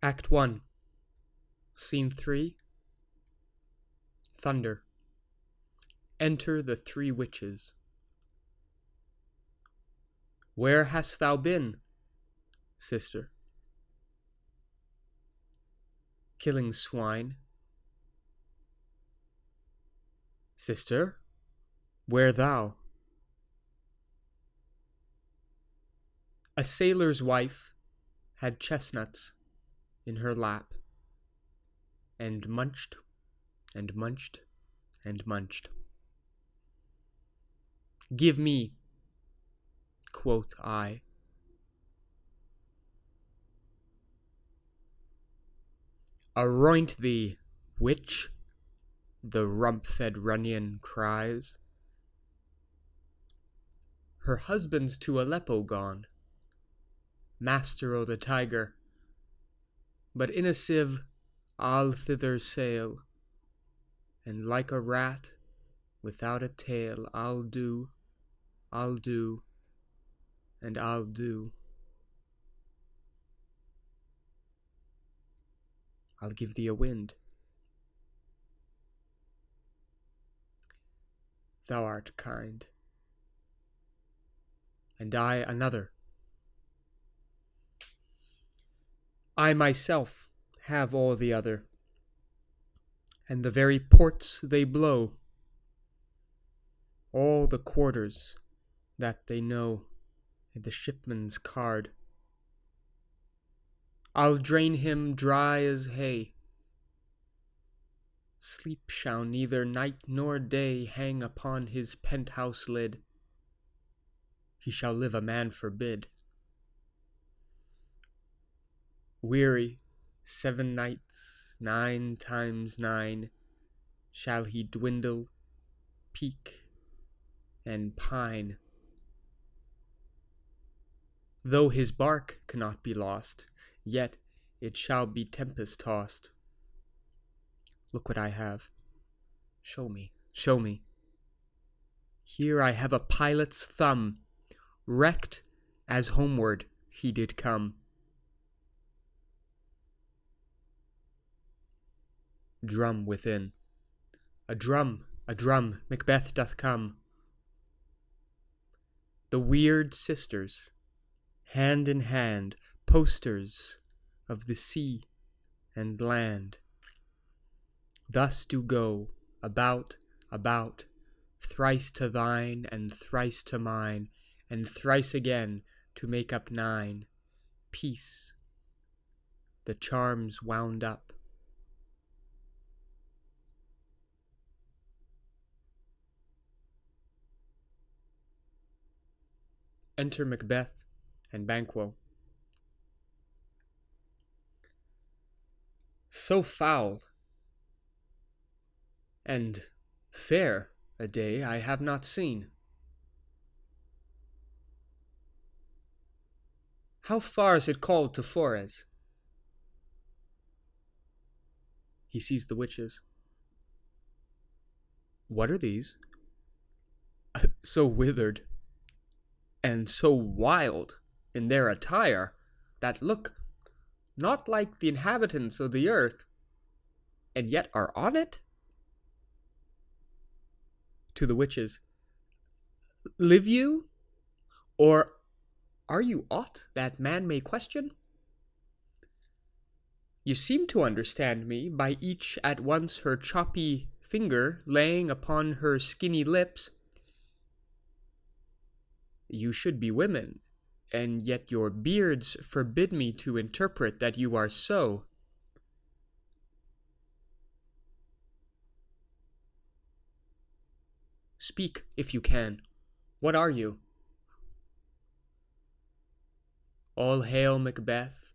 Act 1, Scene 3, Thunder. Enter the three witches. Where hast thou been, sister? Killing swine. Sister, where thou? A sailor's wife had chestnuts in her lap, and munched, and munched, and munched. Give me, quoth I. Aroint thee, witch, the rump-fed Runnion cries. Her husband's to Aleppo gone, master o' the tiger, but in a sieve I'll thither sail, and like a rat without a tail I'll do, and I'll do. I'll give thee a wind. Thou art kind, and I another. I myself have all the other, and the very ports they blow, all the quarters that they know in the shipman's card. I'll drain him dry as hay. Sleep shall neither night nor day hang upon his penthouse lid. He shall live a man forbid. Weary 7 nights, 9 times 9, shall he dwindle, peak, and pine. Though his bark cannot be lost, yet it shall be tempest-tossed. Look what I have. Show me, show me. Here I have a pilot's thumb, wrecked as homeward he did come. Drum within. A drum, Macbeth doth come. The weird sisters, hand in hand, posters of the sea and land, thus do go about, thrice to thine, and thrice to mine, and thrice again to make up 9. Peace, the charms wound up. Enter Macbeth and Banquo. So foul and fair a day I have not seen. How far is it called to Forres? He sees the witches. What are these? So withered and so wild in their attire that look not like the inhabitants of the earth, and yet are on it? To the witches, live you, or are you aught that man may question? You seem to understand me by each at once her choppy finger laying upon her skinny lips. You should be women, and yet your beards forbid me to interpret that you are so. Speak, if you can. What are you? All hail, Macbeth.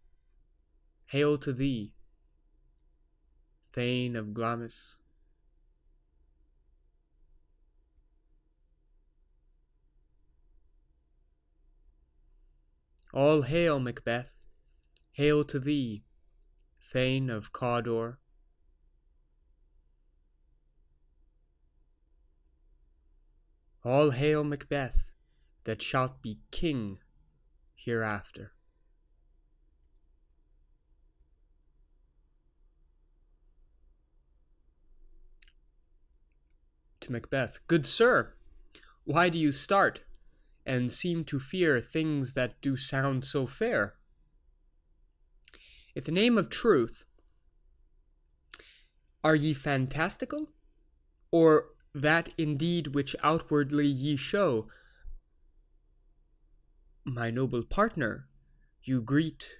Hail to thee, Thane of Glamis. All hail, Macbeth. Hail to thee, Thane of Cawdor. All hail, Macbeth, that shalt be king hereafter. to Macbeth, "Good sir, why do you start, and seem to fear things that do sound so fair? In the name of truth, are ye fantastical, or that indeed which outwardly ye show? My noble partner, you greet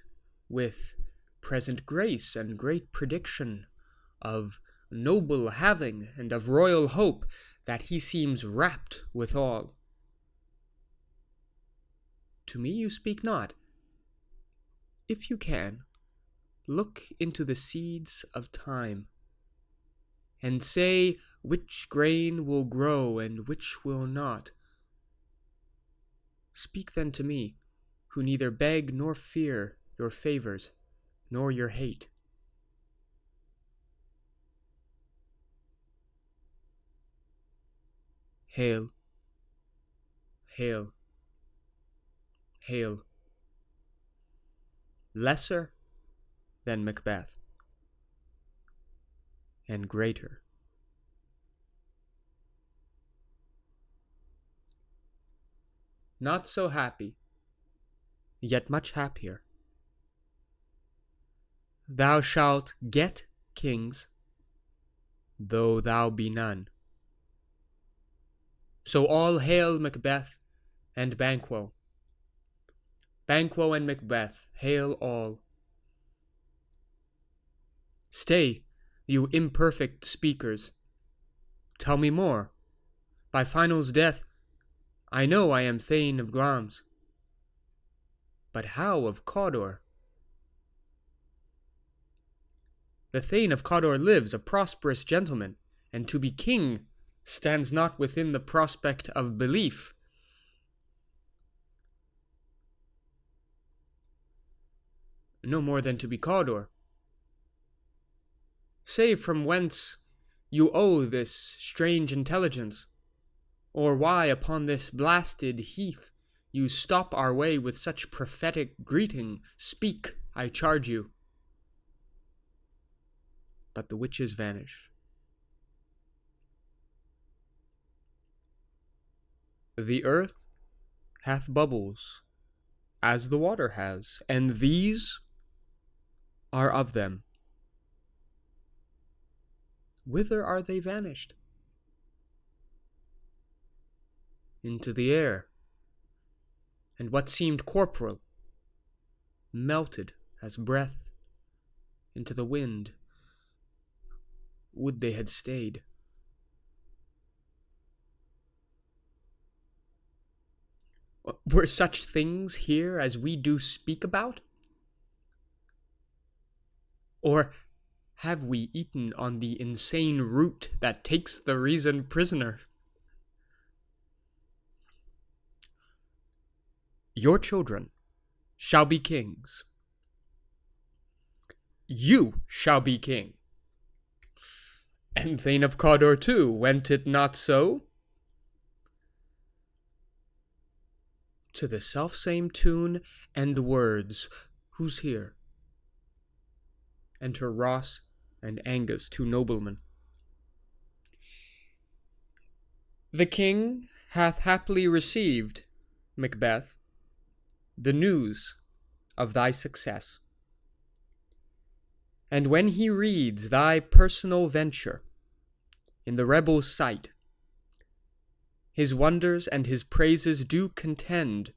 with present grace and great prediction of noble having and of royal hope, that he seems rapt withal. To me you speak not. If you can, look into the seeds of time, and say which grain will grow and which will not. Speak then to me, who neither beg nor fear your favors, nor your hate." Hail, hail, hail. Lesser than Macbeth, and greater. Not so happy, yet much happier. Thou shalt get kings, though thou be none. So all hail Macbeth and Banquo. Banquo and Macbeth, hail all. Stay, you imperfect speakers. Tell me more. By Final's death, I know I am Thane of Glamis. But how of Cawdor? The Thane of Cawdor lives, a prosperous gentleman, and to be king stands not within the prospect of belief. No more than to be Cawdor. Say from whence you owe this strange intelligence, or why upon this blasted heath you stop our way with such prophetic greeting. Speak, I charge you. But the witches vanish. The earth hath bubbles, as the water has, and these are of them. Whither are they vanished? Into the air, and what seemed corporal melted as breath into the wind. Would they had stayed. Were such things here as we do speak about? Or have we eaten on the insane root that takes the reason prisoner? Your children shall be kings. You shall be king. And Thane of Cawdor too, went it not so? To the selfsame tune and words, who's here? Enter Ross and Angus, two noblemen. The king hath happily received, Macbeth, the news of thy success. And when he reads thy personal venture in the rebels' sight, his wonders and his praises do contend,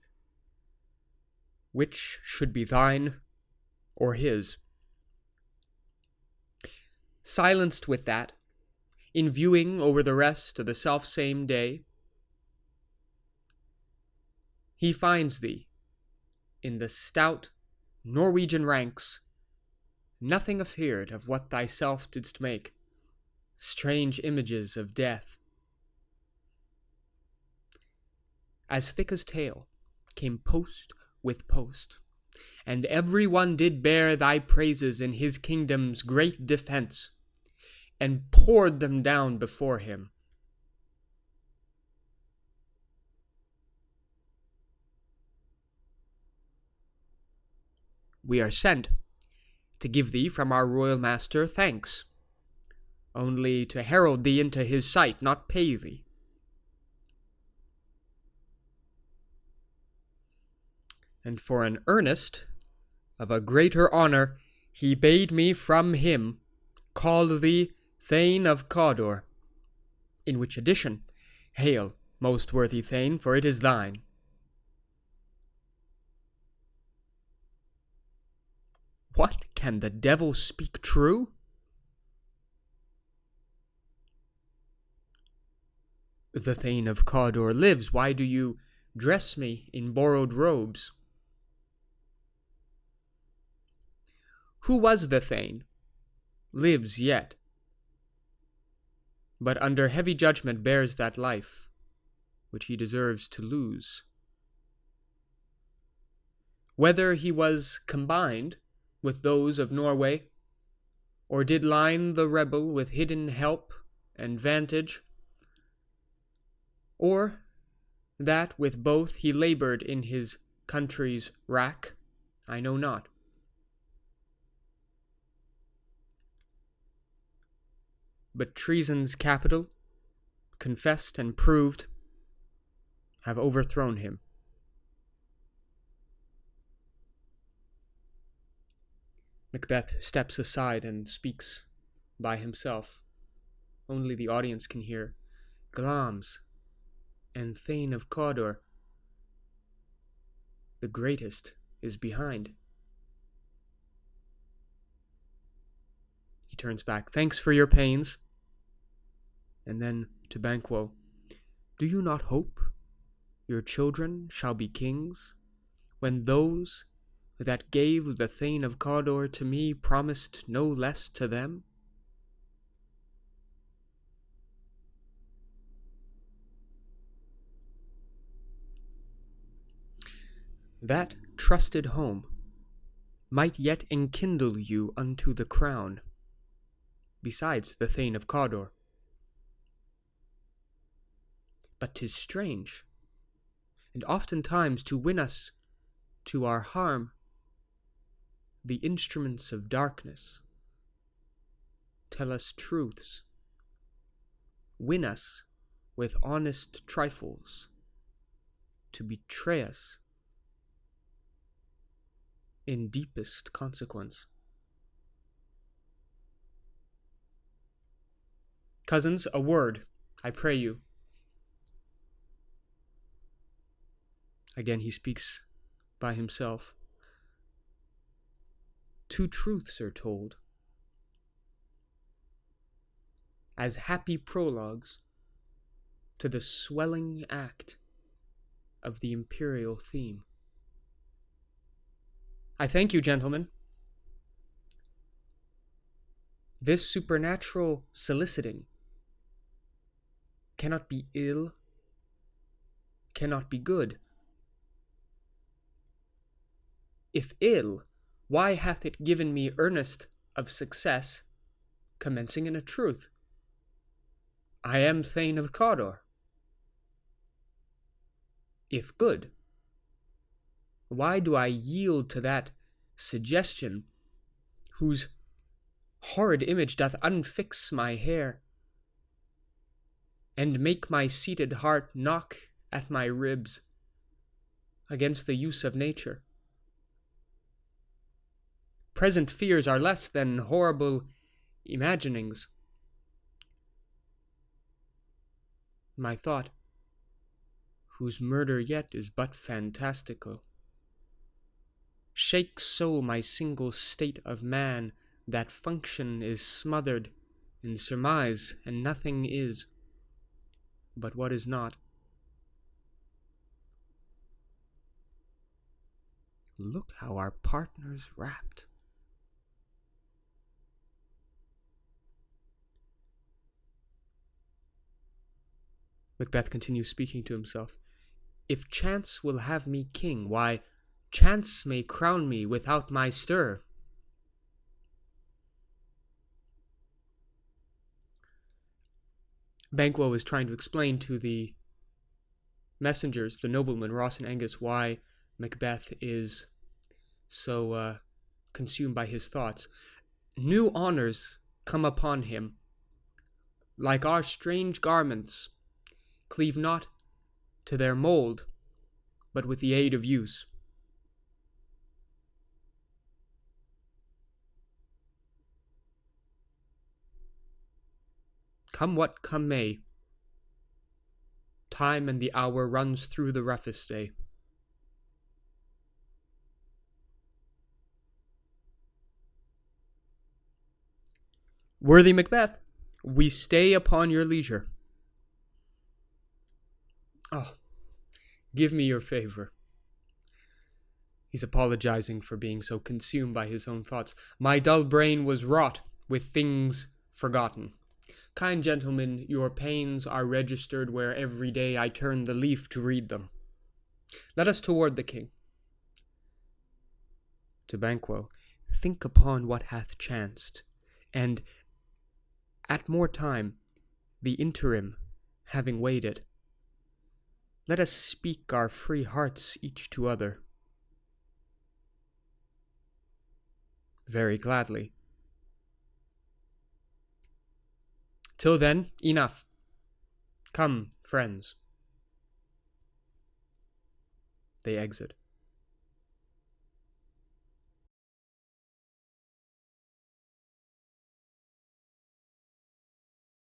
which should be thine or his. Silenced with that, in viewing over the rest of the selfsame day, he finds thee in the stout Norwegian ranks, nothing afeard of what thyself didst make, strange images of death. As thick as tail came post with post, and every one did bear thy praises in his kingdom's great defense, and poured them down before him. We are sent to give thee from our royal master thanks, only to herald thee into his sight, not pay thee. And for an earnest of a greater honour, he bade me from him call thee Thane of Cawdor, in which addition, hail, most worthy Thane, for it is thine. What, can the devil speak true? The Thane of Cawdor lives. Why do you dress me in borrowed robes? Who was the Thane? Lives yet, but under heavy judgment bears that life which he deserves to lose. Whether he was combined with those of Norway, or did line the rebel with hidden help and vantage, or that with both he laboured in his country's wrack, I know not. But treason's capital, confessed and proved, have overthrown him. Macbeth steps aside and speaks by himself. Only the audience can hear. Glamis and Thane of Cawdor, the greatest is behind. He turns back. Thanks for your pains. And then to Banquo, do you not hope your children shall be kings, when those that gave the Thane of Cawdor to me promised no less to them? That trusted home might yet enkindle you unto the crown, besides the Thane of Cawdor. But 'tis strange, and oftentimes to win us to our harm, the instruments of darkness tell us truths, win us with honest trifles, to betray us in deepest consequence. Cousins, a word, I pray you. Again he speaks by himself. Two truths are told, as happy prologues to the swelling act of the imperial theme. I thank you, gentlemen. This supernatural soliciting cannot be ill, cannot be good. If ill, why hath it given me earnest of success, commencing in a truth? I am Thane of Cawdor. If good, why do I yield to that suggestion whose horrid image doth unfix my hair, and make my seated heart knock at my ribs against the use of nature? Present fears are less than horrible imaginings. My thought, whose murder yet is but fantastical, shakes so my single state of man that function is smothered in surmise, and nothing is but what is not. Look how our partner's wrapped. Macbeth continues speaking to himself. If chance will have me king, why, chance may crown me without my stir. Banquo is trying to explain to the messengers, the noblemen, Ross and Angus, why Macbeth is so consumed by his thoughts. New honors come upon him like our strange garments, cleave not to their mold, but with the aid of use. Come what come may, time and the hour runs through the roughest day. Worthy Macbeth, we stay upon your leisure. Oh, give me your favor. He's apologizing for being so consumed by his own thoughts. My dull brain was wrought with things forgotten. Kind gentlemen, your pains are registered where every day I turn the leaf to read them. Let us toward the king. To Banquo, think upon what hath chanced, and at more time, the interim having waited, let us speak our free hearts each to other. Very gladly. Till then, enough. Come, friends. They exit.